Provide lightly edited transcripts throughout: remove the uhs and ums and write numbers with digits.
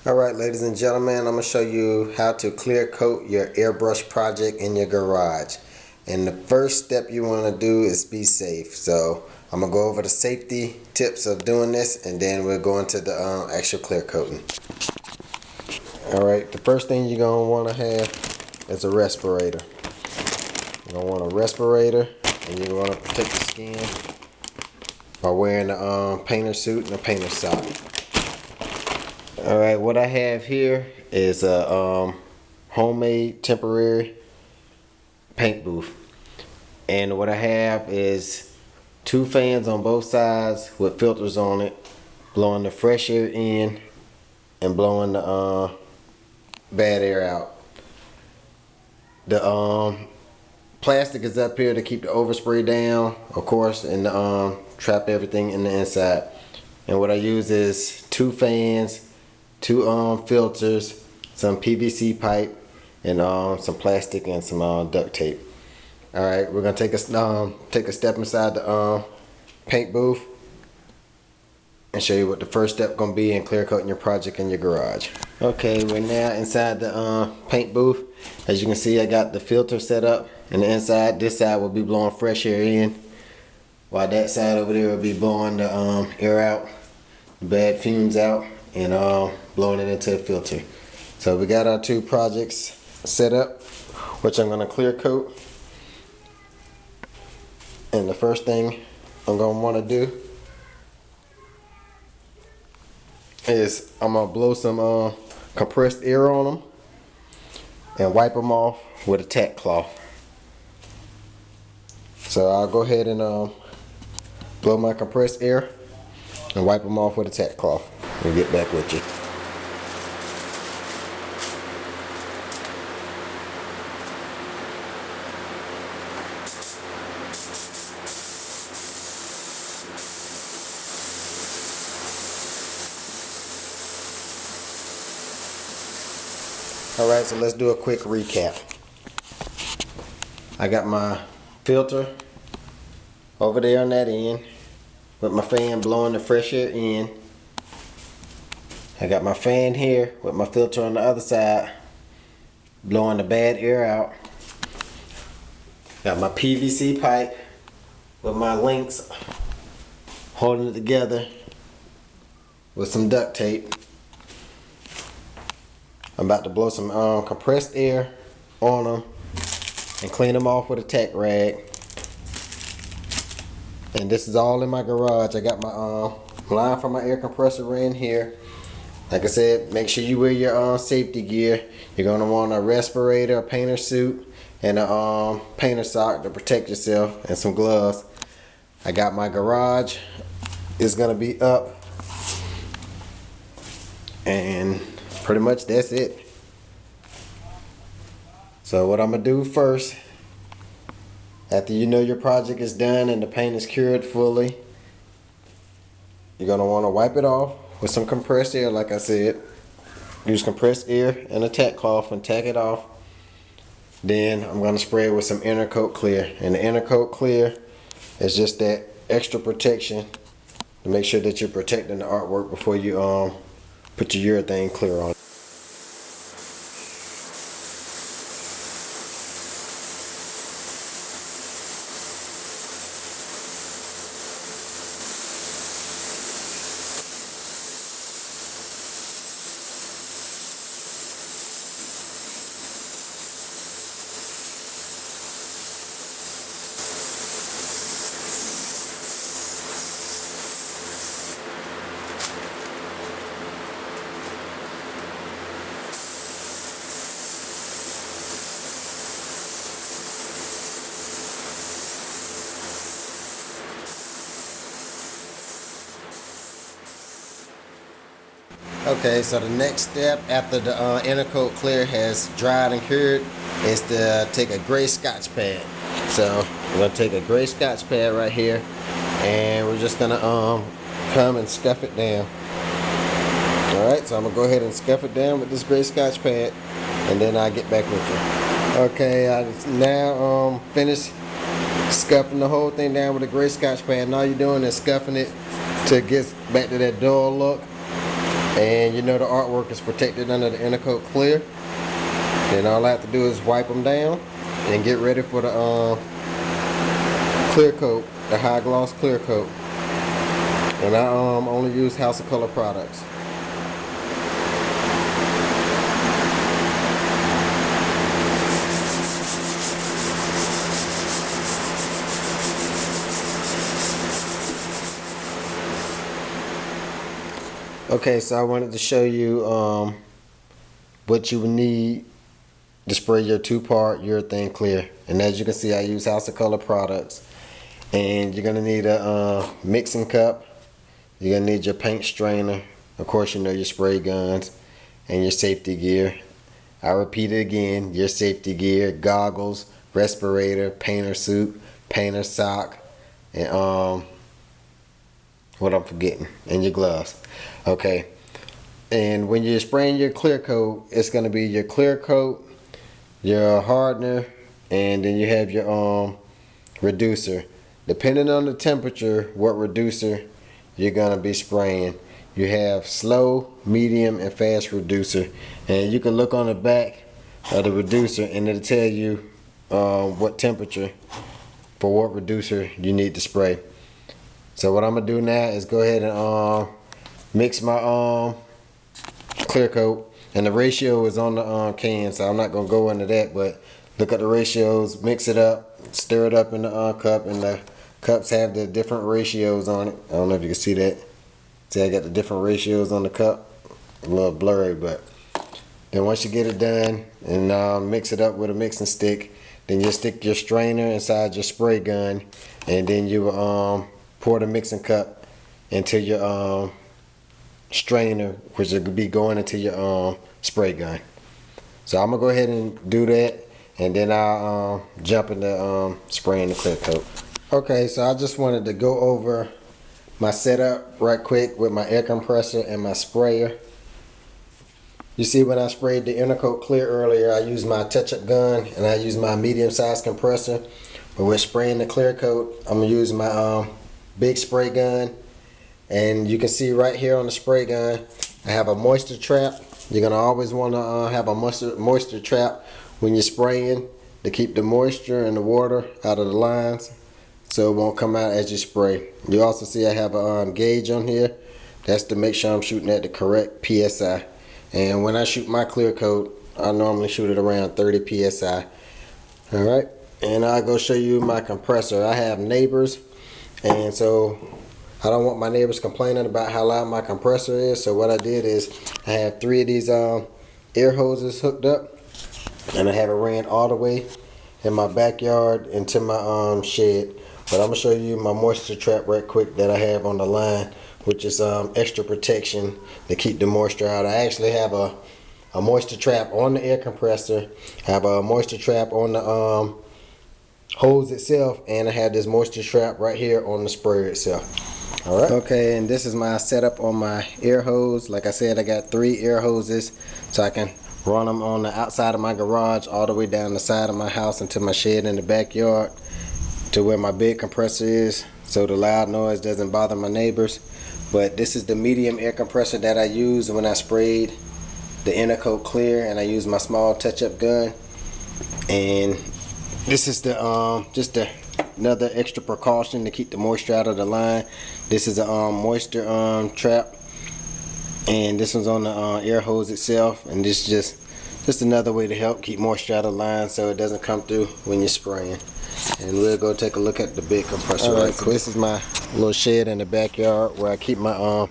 Alright, ladies and gentlemen, I'm going to show you how to clear coat your airbrush project in your garage. And the first step you want to do is be safe. So I'm going to go over the safety tips of doing this, and then we'll go into the actual clear coating. Alright, the first thing you're going to want to have is a respirator. You're going to want a respirator, and you're going to protect the skin by wearing a painter suit and a painter sock. Alright, what I have here is a homemade temporary paint booth. And what I have is 2 fans on both sides with filters on it, blowing the fresh air in and blowing the bad air out. The plastic is up here to keep the overspray down, of course, and trap everything in the inside. And what I use is 2 fans, 2 filters, some PVC pipe, and some plastic and some duct tape. Alright, we're gonna take a step inside the paint booth and show you what the first step gonna be in clear coating your project in your garage. Okay, we're now inside the paint booth. As you can see, I got the filter set up, and the inside, this side will be blowing fresh air in, while that side over there will be blowing the air out, the bad fumes out, and blowing it into the filter. So we got our 2 projects set up, which I'm going to clear coat. And the first thing I'm going to want to do is I'm going to blow some compressed air on them and wipe them off with a tack cloth. So I'll go ahead and blow my compressed air and wipe them off with a tack cloth. We'll get back with you. Alright, so let's do a quick recap. I got my filter over there on that end with my fan blowing the fresh air in. I got my fan here with my filter on the other side blowing the bad air out. Got my PVC pipe with my links holding it together with some duct tape. I'm about to blow some compressed air on them and clean them off with a tack rag. And this is all in my garage. I got my line for my air compressor in here. Like I said, make sure you wear your safety gear. You're going to want a respirator, a painter suit, and a painter sock to protect yourself, and some gloves. I got my garage. It's going to be up. And pretty much that's it. So what I'm going to do first, after you know your project is done and the paint is cured fully, you're going to want to wipe it off with some compressed air. Like I said, use compressed air and a tack cloth and tack it off. Then I'm going to spray it with some inner coat clear. And the inner coat clear is just that extra protection to make sure that you're protecting the artwork before you put your urethane clear on. Okay, so the next step after the inner coat clear has dried and cured is to take a gray scotch pad. So we're going to take a gray scotch pad right here, and we're just going to come and scuff it down. Alright, so I'm going to go ahead and scuff it down with this gray scotch pad, and then I'll get back with you. Okay, I now finished scuffing the whole thing down with a gray scotch pad, and all you're doing is scuffing it to get back to that dull look. And you know the artwork is protected under the inner coat clear. Then all I have to do is wipe them down and get ready for the clear coat, the high gloss clear coat. And I only use House of Color products. Okay, so I wanted to show you what you would need to spray your 2-part urethane clear. And as you can see, I use House of Color products. And you're gonna need a mixing cup. You're gonna need your paint strainer. Of course, you know your spray guns and your safety gear. I repeat it again: your safety gear, goggles, respirator, painter suit, painter sock, and what I'm forgetting, and your gloves. Okay, and when you're spraying your clear coat, it's going to be your clear coat, your hardener, and then you have your reducer. Depending on the temperature, what reducer you're going to be spraying. You have slow, medium, and fast reducer, and you can look on the back of the reducer and it'll tell you what temperature for what reducer you need to spray. So what I'm gonna do now is go ahead and mix my clear coat, and the ratio is on the can, so I'm not gonna go into that, but look at the ratios, mix it up, stir it up in the cup, and the cups have the different ratios on it. I don't know if you can see that. See, I got the different ratios on the cup. A little blurry, but then once you get it done and mix it up with a mixing stick, then you stick your strainer inside your spray gun, and then you pour the mixing cup into your strainer, which will be going into your spray gun. So I'm gonna go ahead and do that, and then I'll jump into spraying the clear coat. Okay, so I just wanted to go over my setup right quick with my air compressor and my sprayer. You see, when I sprayed the inner coat clear earlier, I used my touch-up gun and I used my medium-sized compressor. But with spraying the clear coat, I'm gonna use my big spray gun. And you can see right here on the spray gun, I have a moisture trap. You're gonna always wanna have a moisture trap when you're spraying to keep the moisture and the water out of the lines, so it won't come out as you spray. You also see I have a gauge on here. That's to make sure I'm shooting at the correct PSI. And when I shoot my clear coat, I normally shoot it around 30 PSI. Alright, and I'll go show you my compressor. I have neighbors, and so I don't want my neighbors complaining about how loud my compressor is. So what I did is I have 3 of these air hoses hooked up, and I have it ran all the way in my backyard into my shed. But I'm gonna show you my moisture trap right quick that I have on the line, which is extra protection to keep the moisture out. I actually have a moisture trap on the air compressor. I have a moisture trap on the hose itself, and I have this moisture trap right here on the sprayer itself. Alright. Okay, and this is my setup on my air hose. Like I said, I got 3 air hoses, so I can run them on the outside of my garage all the way down the side of my house into my shed in the backyard to where my big compressor is, so the loud noise doesn't bother my neighbors. But this is the medium air compressor that I used when I sprayed the inner coat clear, and I used my small touch-up gun. And this is the just another extra precaution to keep the moisture out of the line. This is a moisture trap, and this one's on the air hose itself, and this is just another way to help keep moisture out of the line so it doesn't come through when you're spraying. And we'll go take a look at the big compressor. Alright, so this is my little shed in the backyard where I keep my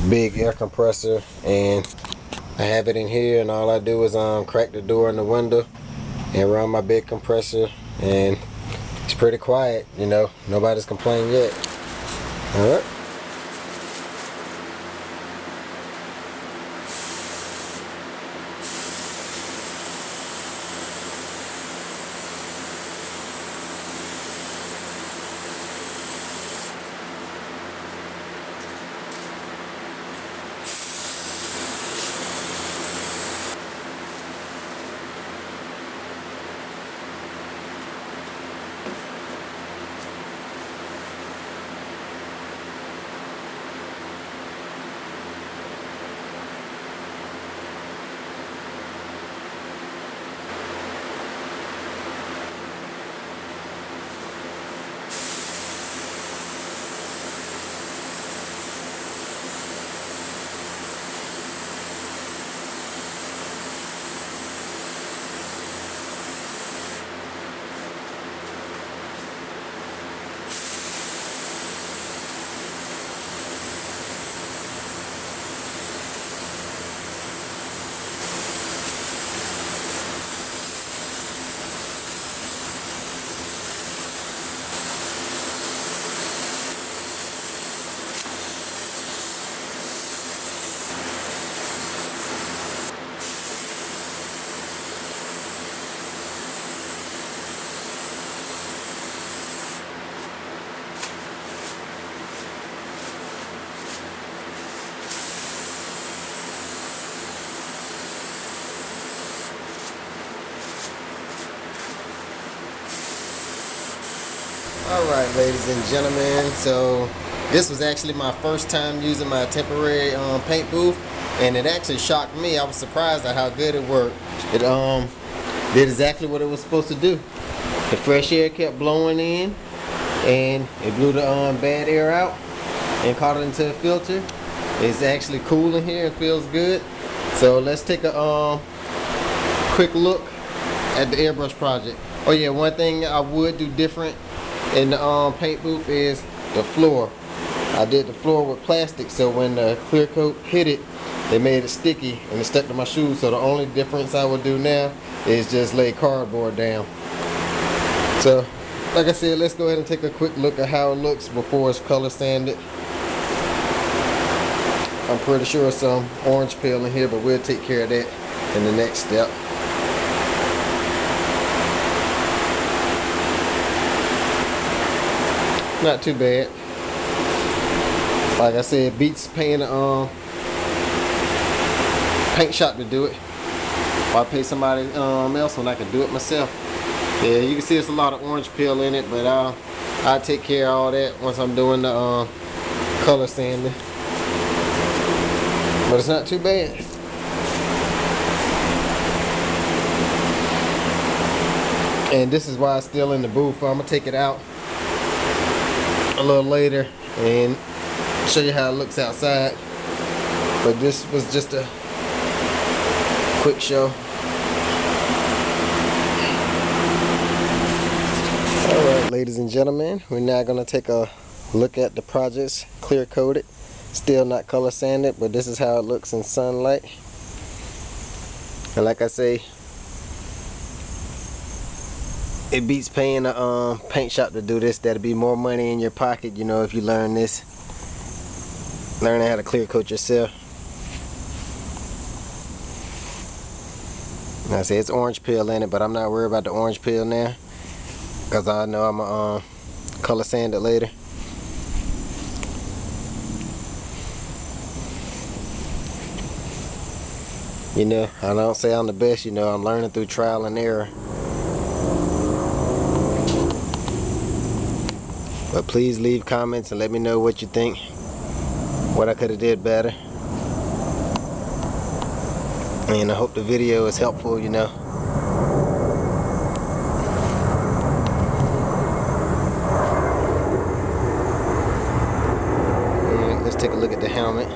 big air compressor, and I have it in here, and all I do is crack the door in the window and run my big compressor, and it's pretty quiet, you know, nobody's complained yet. Alright. Alright, ladies and gentlemen, so this was actually my first time using my temporary paint booth, and it actually shocked me. I was surprised at how good it worked. It did exactly what it was supposed to do. The fresh air kept blowing in, and it blew the bad air out and caught it into a filter. It's actually cool in here. It feels good. So let's take a quick look at the airbrush project. Oh yeah, one thing I would do different in the paint booth is the floor. I did the floor with plastic, so when the clear coat hit it, they made it sticky and it stuck to my shoes. So the only difference I would do now is just lay cardboard down. So like I said, let's go ahead and take a quick look at how it looks before it's color sanded. I'm pretty sure some orange peel in here, but we'll take care of that in the next step. Not too bad. Like I said, beats paying a paint shop to do it. Or I pay somebody else when I can do it myself. Yeah, you can see it's a lot of orange peel in it, but I'll take care of all that once I'm doing the color sanding. But it's not too bad. And this is why it's still in the booth. I'm gonna take it out a little later and show you how it looks outside. But this was just a quick show. Alright, ladies and gentlemen, we're now gonna take a look at the projects clear coated. Still not color sanded, but this is how it looks in sunlight. And like I say, it beats paying a paint shop to do this. That'll be more money in your pocket, you know, if you learn this. Learn how to clear coat yourself. And I say it's orange peel in it, but I'm not worried about the orange peel now, because I know I'm gonna color sand it later. You know, I don't say I'm the best, you know, I'm learning through trial and error. But please leave comments and let me know what you think, what I could have did better. And I hope the video is helpful, you know. Alright, let's take a look at the helmet.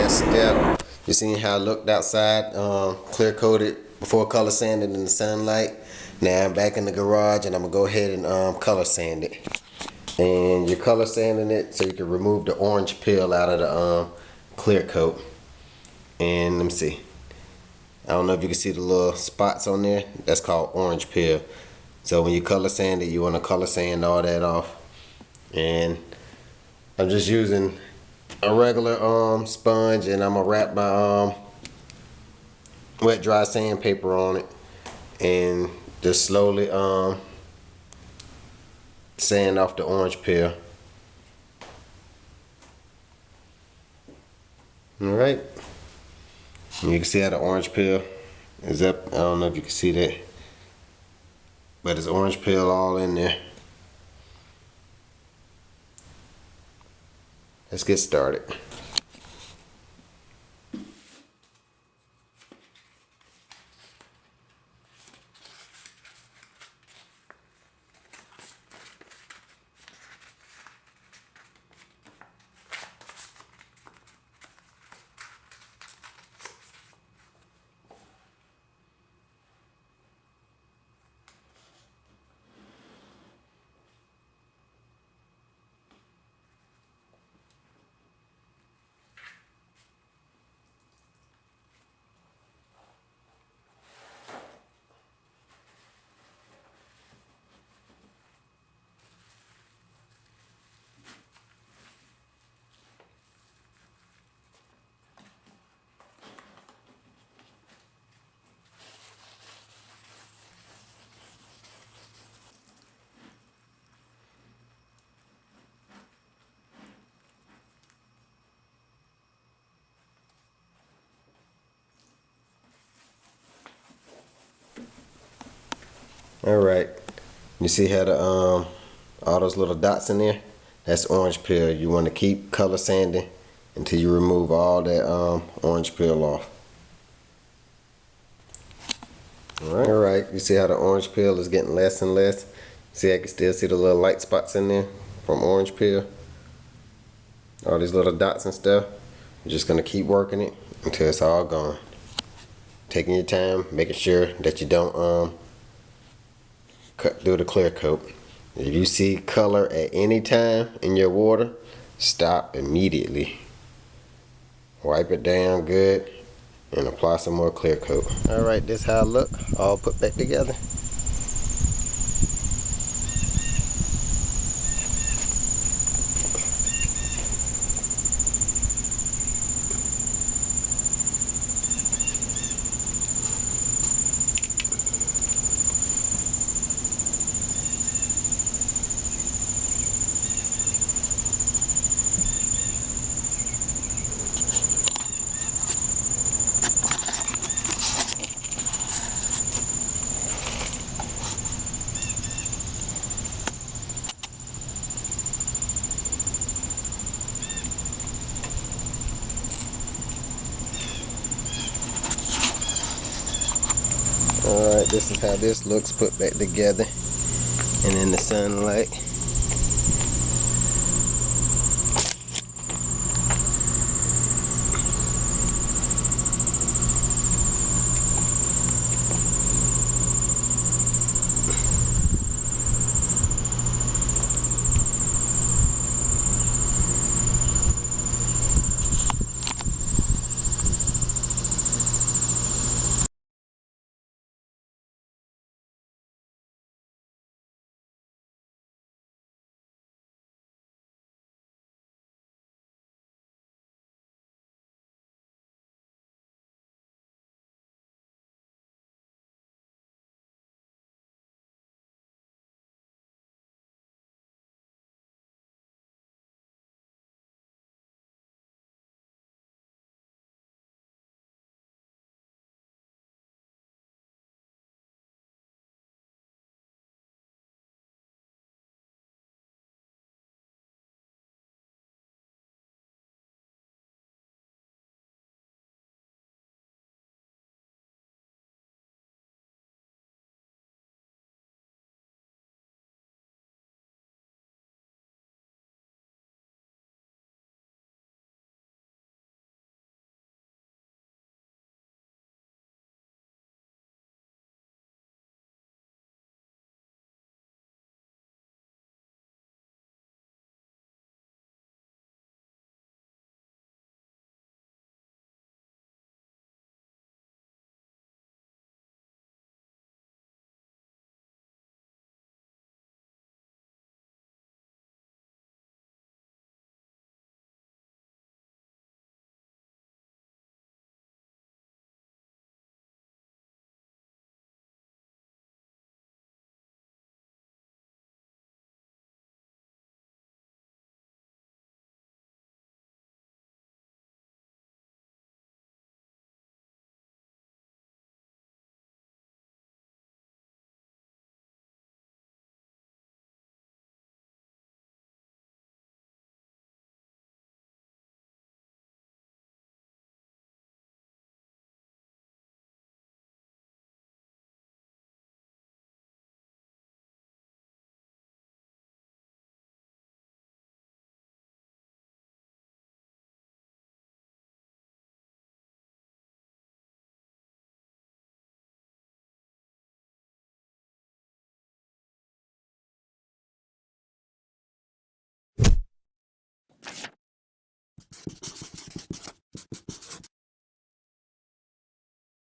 Step. You seen how it looked outside, clear coated before color sanded in the sunlight. Now I'm back in the garage and I'm gonna go ahead and color sand it. And you're color sanding it so you can remove the orange peel out of the clear coat. And let me see. I don't know if you can see the little spots on there. That's called orange peel. So when you color sand it, you want to color sand all that off. And I'm just using a regular sponge, and I'm gonna wrap my wet dry sandpaper on it and just slowly sand off the orange peel. Alright, you can see how the orange peel is up. I don't know if you can see that, but it's orange peel all in there. Let's get started. Alright, you see how the all those little dots in there? That's orange peel. You want to keep color sanding until you remove all that orange peel off. Alright, you see how the orange peel is getting less and less? See, I can still see the little light spots in there from orange peel. All these little dots and stuff. You're just going to keep working it until it's all gone. Taking your time, making sure that you don't cut through the clear coat. If you see color at any time in your water, stop immediately. Wipe it down good and apply some more clear coat. Alright, this how it look, all put back together. Alright, this is how this looks put back together and in the sunlight.